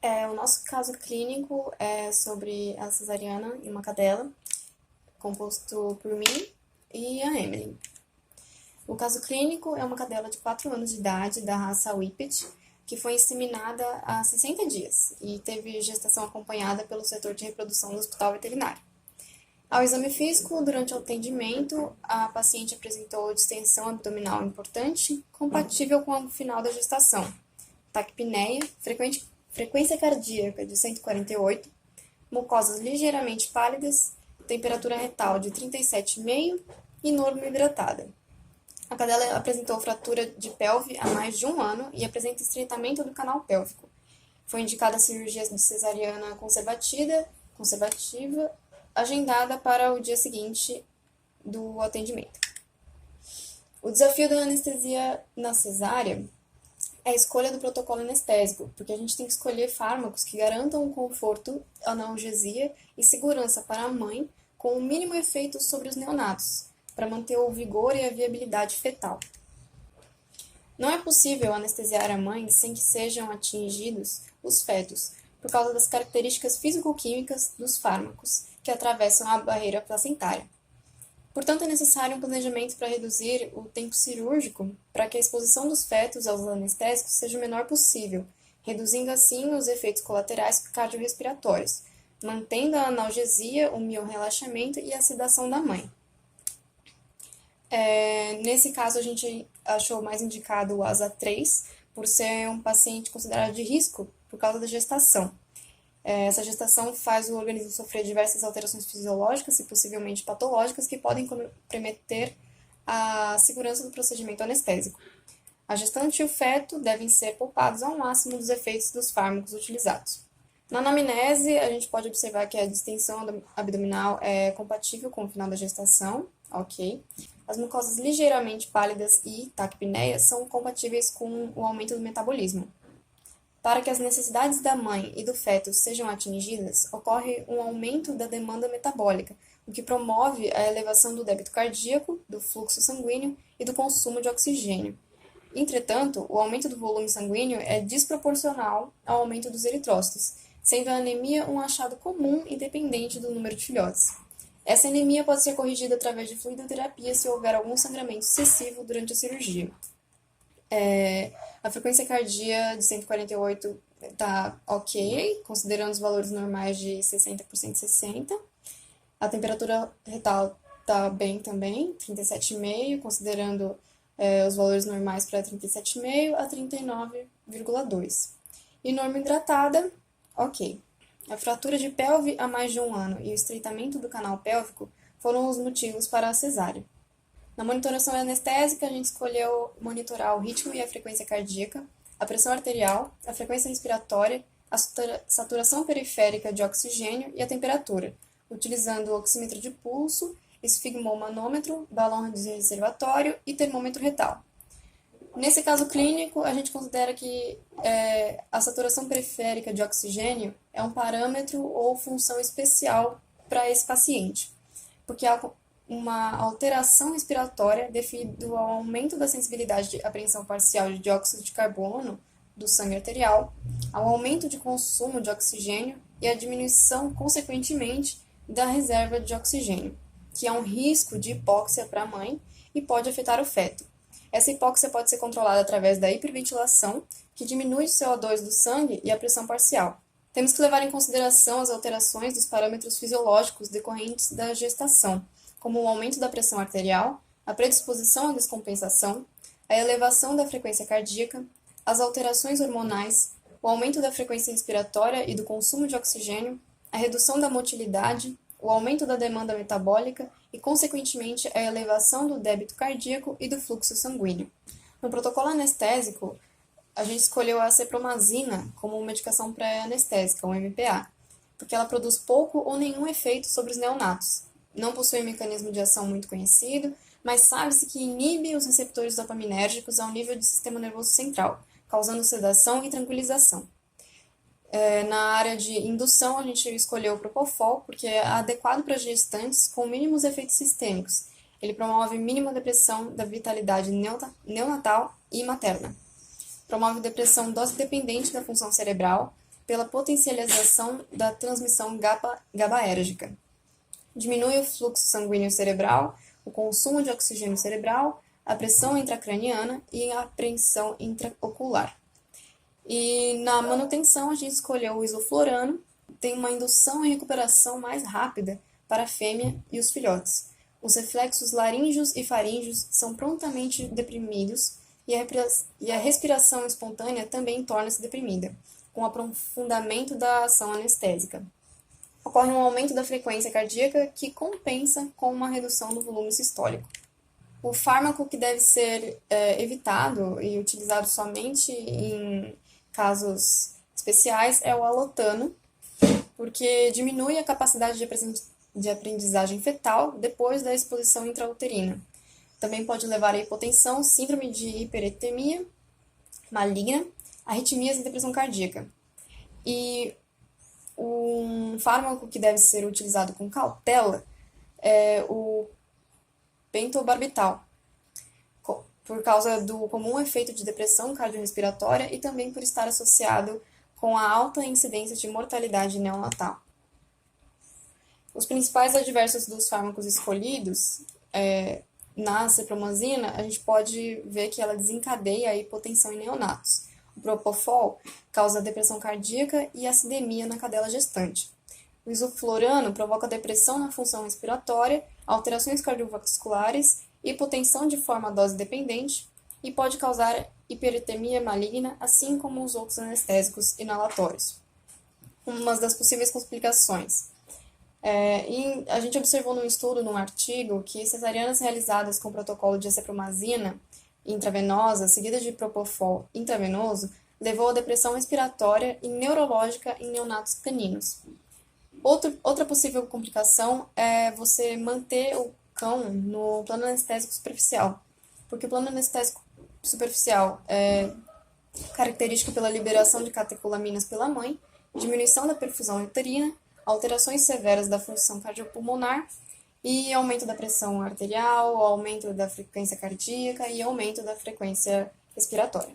O nosso caso clínico é sobre a cesariana em uma cadela, composto por mim e a Emily. O caso clínico é uma cadela de 4 anos de idade, da raça Whippet, que foi inseminada há 60 dias e teve gestação acompanhada pelo setor de reprodução do hospital veterinário. Ao exame físico, durante o atendimento, a paciente apresentou distensão abdominal importante, compatível com o final da gestação, taquipneia, frequência cardíaca de 148, mucosas ligeiramente pálidas, temperatura retal de 37,5 e normoidratada. A cadela apresentou fratura de pelve há mais de 1 ano e apresenta estreitamento do canal pélvico. Foi indicada a cirurgia de cesariana conservativa, agendada para o dia seguinte do atendimento. O desafio da anestesia na cesárea é a escolha do protocolo anestésico, porque a gente tem que escolher fármacos que garantam o conforto, analgesia e segurança para a mãe, com o mínimo efeito sobre os neonatos, para manter o vigor e a viabilidade fetal. Não é possível anestesiar a mãe sem que sejam atingidos os fetos, por causa das características físico-químicas dos fármacos, que atravessam a barreira placentária. Portanto, é necessário um planejamento para reduzir o tempo cirúrgico para que a exposição dos fetos aos anestésicos seja o menor possível, reduzindo assim os efeitos colaterais cardiorrespiratórios, mantendo a analgesia, o miorrelaxamento e a sedação da mãe. Nesse caso, a gente achou mais indicado o ASA 3, por ser um paciente considerado de risco por causa da gestação. Essa gestação faz o organismo sofrer diversas alterações fisiológicas e possivelmente patológicas que podem comprometer a segurança do procedimento anestésico. A gestante e o feto devem ser poupados ao máximo dos efeitos dos fármacos utilizados. Na anamnese, a gente pode observar que a distensão abdominal é compatível com o final da gestação, ok. As mucosas ligeiramente pálidas e taquipneia são compatíveis com o aumento do metabolismo. Para que as necessidades da mãe e do feto sejam atingidas, ocorre um aumento da demanda metabólica, o que promove a elevação do débito cardíaco, do fluxo sanguíneo e do consumo de oxigênio. Entretanto, o aumento do volume sanguíneo é desproporcional ao aumento dos eritrócitos, sendo a anemia um achado comum independente do número de filhotes. Essa anemia pode ser corrigida através de fluidoterapia se houver algum sangramento excessivo durante a cirurgia. A frequência cardíaca de 148 está ok, considerando os valores normais de 60 por 160. A temperatura retal está bem também, 37,5, considerando os valores normais para 37,5 a 39,2. E norma hidratada, ok. A fratura de pelve há mais de 1 ano e o estreitamento do canal pélvico foram os motivos para a cesárea. Na monitoração anestésica, a gente escolheu monitorar o ritmo e a frequência cardíaca, a pressão arterial, a frequência respiratória, a saturação periférica de oxigênio e a temperatura, utilizando o oxímetro de pulso, esfigmomanômetro, balão de reservatório e termômetro retal. Nesse caso clínico, a gente considera que a saturação periférica de oxigênio é um parâmetro ou função especial para esse paciente, porque há uma alteração respiratória devido ao aumento da sensibilidade de apreensão parcial de dióxido de carbono do sangue arterial, ao aumento de consumo de oxigênio e à diminuição, consequentemente, da reserva de oxigênio, que é um risco de hipóxia para a mãe e pode afetar o feto. Essa hipóxia pode ser controlada através da hiperventilação, que diminui o CO2 do sangue e a pressão parcial. Temos que levar em consideração as alterações dos parâmetros fisiológicos decorrentes da gestação, como o aumento da pressão arterial, a predisposição à descompensação, a elevação da frequência cardíaca, as alterações hormonais, o aumento da frequência respiratória e do consumo de oxigênio, a redução da motilidade, o aumento da demanda metabólica e, consequentemente, a elevação do débito cardíaco e do fluxo sanguíneo. No protocolo anestésico, a gente escolheu a cepromazina como medicação pré-anestésica, ou MPA, porque ela produz pouco ou nenhum efeito sobre os neonatos. Não possui um mecanismo de ação muito conhecido, mas sabe-se que inibe os receptores dopaminérgicos ao nível do sistema nervoso central, causando sedação e tranquilização. Na área de indução, a gente escolheu o Propofol, porque é adequado para gestantes com mínimos efeitos sistêmicos. Ele promove mínima depressão da vitalidade neonatal e materna. Promove depressão dose-dependente da função cerebral, pela potencialização da transmissão GABAérgica. Diminui o fluxo sanguíneo cerebral, o consumo de oxigênio cerebral, a pressão intracraniana e a apreensão intraocular. E na manutenção a gente escolheu o isoflorano, tem uma indução e recuperação mais rápida para a fêmea e os filhotes. Os reflexos laríngeos e faríngeos são prontamente deprimidos e a respiração espontânea também torna-se deprimida, com o aprofundamento da ação anestésica. Ocorre um aumento da frequência cardíaca que compensa com uma redução do volume sistólico. O fármaco que deve ser evitado e utilizado somente em casos especiais é o alotano, porque diminui a capacidade de aprendizagem fetal depois da exposição intrauterina. Também pode levar à hipotensão, síndrome de hiperetemia maligna, arritmias e depressão cardíaca. E um fármaco que deve ser utilizado com cautela é o pentobarbital, por causa do comum efeito de depressão cardiorrespiratória e também por estar associado com a alta incidência de mortalidade neonatal. Os principais adversos dos fármacos escolhidos, na cepromazina, a gente pode ver que ela desencadeia a hipotensão em neonatos. O propofol causa depressão cardíaca e acidemia na cadela gestante. O isoflorano provoca depressão na função respiratória, alterações cardiovasculares, hipotensão de forma dose-dependente e pode causar hiperetemia maligna, assim como os outros anestésicos inalatórios. Uma das possíveis complicações. E a gente observou num estudo, num artigo, que cesarianas realizadas com protocolo de acepromazina intravenosa, seguida de propofol intravenoso, levou a depressão respiratória e neurológica em neonatos caninos. Outra possível complicação é você manter o cão no plano anestésico superficial, porque o plano anestésico superficial é característico pela liberação de catecolaminas pela mãe, diminuição da perfusão uterina, alterações severas da função cardiopulmonar e aumento da pressão arterial, aumento da frequência cardíaca e aumento da frequência respiratória.